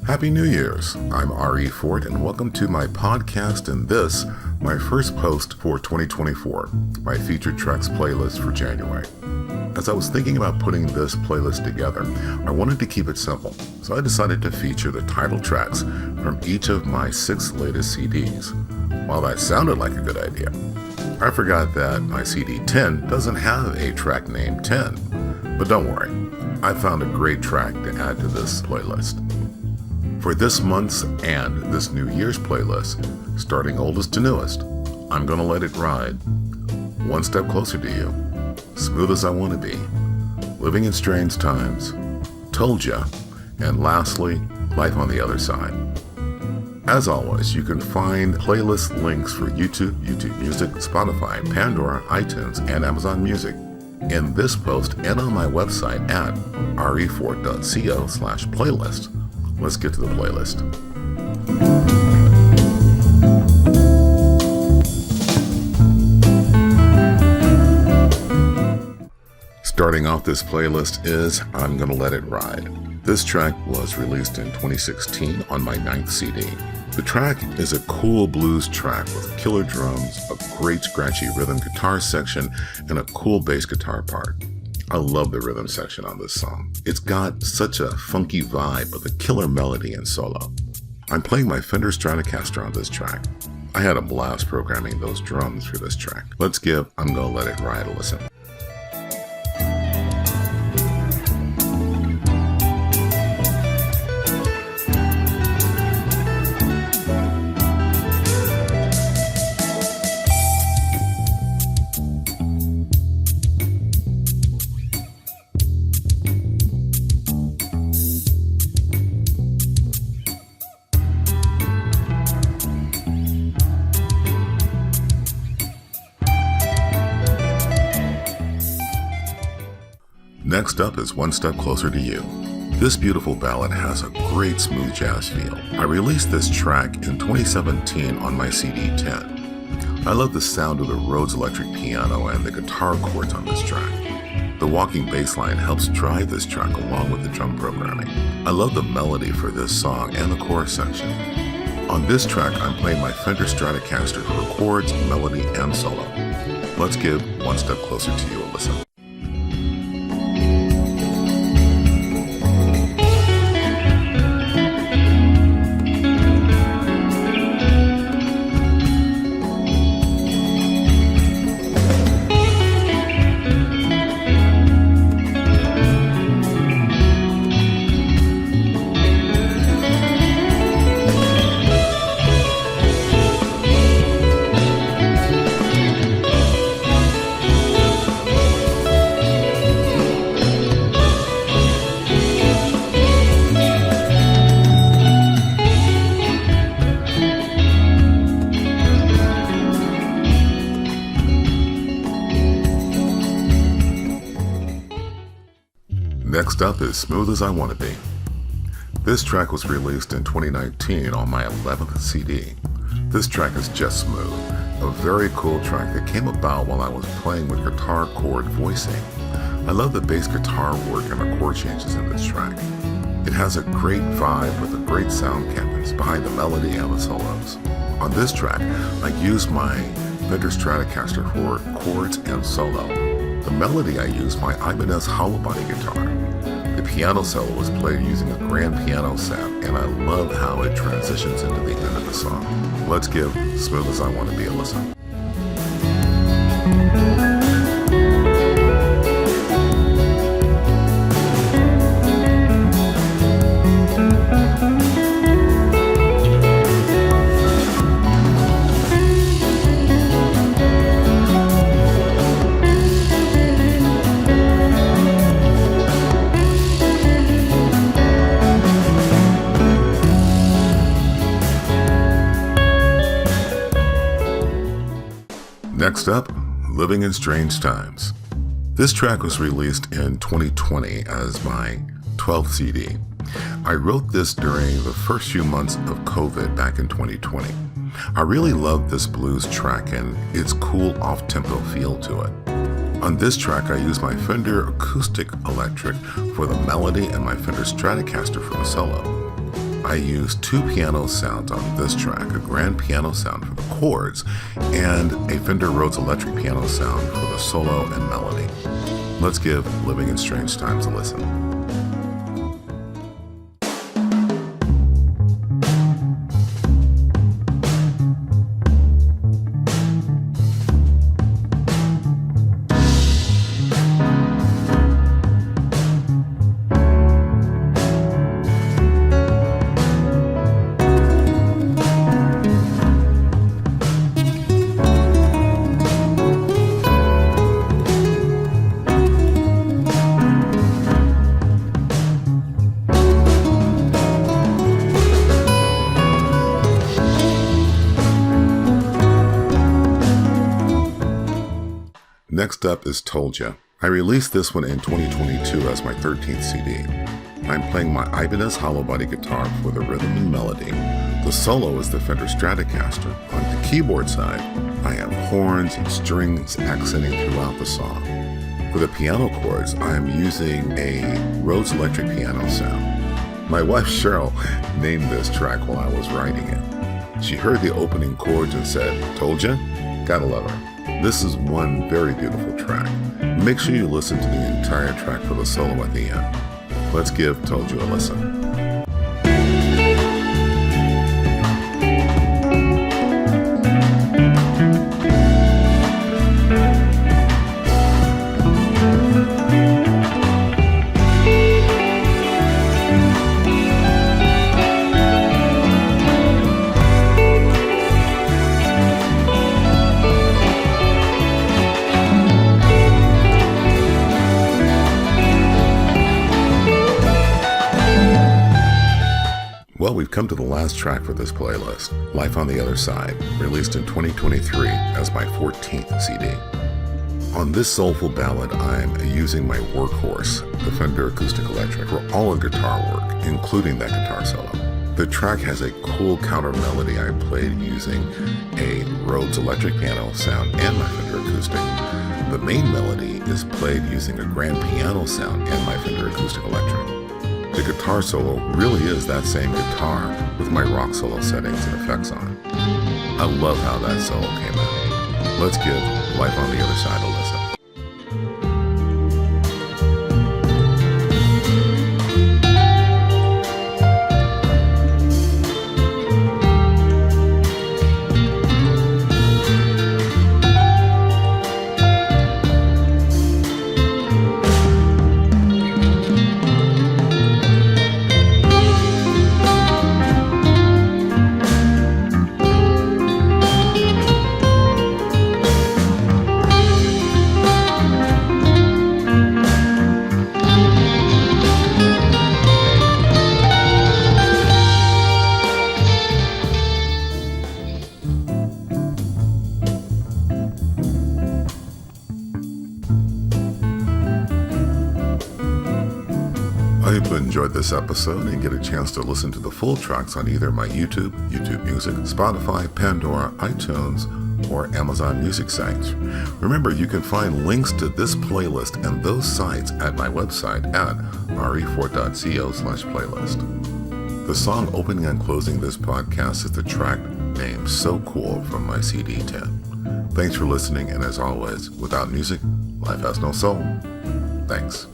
Happy New Year's! I'm R.E.Fort and welcome to my podcast and this, my first post for 2024, my featured tracks playlist for January. As I was thinking about putting this playlist together, I wanted to keep it simple, so I decided to feature the title tracks from each of my 6 latest CDs. While that sounded like a good idea, I forgot that my CD 10 doesn't have a track named 10. But don't worry, I found a great track to add to this playlist. For this month's and this New Year's playlist, starting oldest to newest, I'm Gonna Let It Ride, One Step Closer to You, Smooth as I Want to Be, Living in Strange Times, Told Ya, and lastly, Life on the Other Side. As always, you can find playlist links for YouTube, YouTube Music, Spotify, Pandora, iTunes, and Amazon Music in this post and on my website at refort.co/playlist. Let's get to the playlist. Starting off this playlist is I'm Gonna Let It Ride. This track was released in 2016 on my 9th CD. The track is a cool blues track with killer drums, a great scratchy rhythm guitar section, and a cool bass guitar part. I love the rhythm section on this song. It's got such a funky vibe with a killer melody and solo. I'm playing my Fender Stratocaster on this track. I had a blast programming those drums for this track. Let's give I'm Gonna Let It Ride a listen. Next up is One Step Closer to You. This beautiful ballad has a great smooth jazz feel. I released this track in 2017 on my CD 10. I love the sound of the Rhodes electric piano and the guitar chords on this track. The walking bass line helps drive this track along with the drum programming. I love the melody for this song and the chorus section. On this track, I'm playing my Fender Stratocaster for chords, melody, and solo. Let's give One Step Closer to You a listen. Next up is Smooth as I Want to Be. This track was released in 2019 on my 11th CD. This track is just smooth, a very cool track that came about while I was playing with guitar chord voicing. I love the bass guitar work and the chord changes in this track. It has a great vibe with a great sound campus behind the melody and the solos. On this track, I used my Fender Stratocaster for chords and solo. The melody I used my Ibanez hollow body guitar. The piano solo was played using a grand piano sound, and I love how it transitions into the end of the song. Let's give Smooth as I Want to Be a listen. Next up, Living in Strange Times. This track was released in 2020 as my 12th CD. I wrote this during the first few months of COVID back in 2020. I really love this blues track and its cool off-tempo feel to it. On this track, I used my Fender Acoustic Electric for the melody and my Fender Stratocaster for the solo. I used 2 piano sounds on this track, a grand piano sound for the chords and a Fender Rhodes electric piano sound for the solo and melody. Let's give Living in Strange Times a listen. Next up is Told Ya. I released this one in 2022 as my 13th CD. I'm playing my Ibanez hollow body guitar for the rhythm and melody. The solo is the Fender Stratocaster. On the keyboard side, I have horns and strings accenting throughout the song. For the piano chords, I am using a Rhodes electric piano sound. My wife Cheryl named this track while I was writing it. She heard the opening chords and said, "Told ya? Gotta love her." This is one very beautiful track. Make sure you listen to the entire track for the solo at the end. Let's give Told You a listen. Well, we've come to the last track for this playlist, Life on the Other Side, released in 2023 as my 14th CD. On this soulful ballad, I'm using my workhorse, the Fender Acoustic Electric, for all of guitar work, including that guitar solo. The track has a cool counter melody I played using a Rhodes electric piano sound and my Fender Acoustic. The main melody is played using a grand piano sound and my Fender Acoustic Electric. The guitar solo really is that same guitar with my rock solo settings and effects on. I love how that solo came out. Let's give Life on the Other Side a listen. I hope you enjoyed this episode and get a chance to listen to the full tracks on either my YouTube Music, Spotify, Pandora, iTunes, or Amazon Music sites. Remember, you can find links to this playlist and those sites at my website at R.E.Fort.co/playlist. The song opening and closing this podcast is the track named So Cool from my CD 10. Thanks for listening, and as always, without music, life has no soul. Thanks.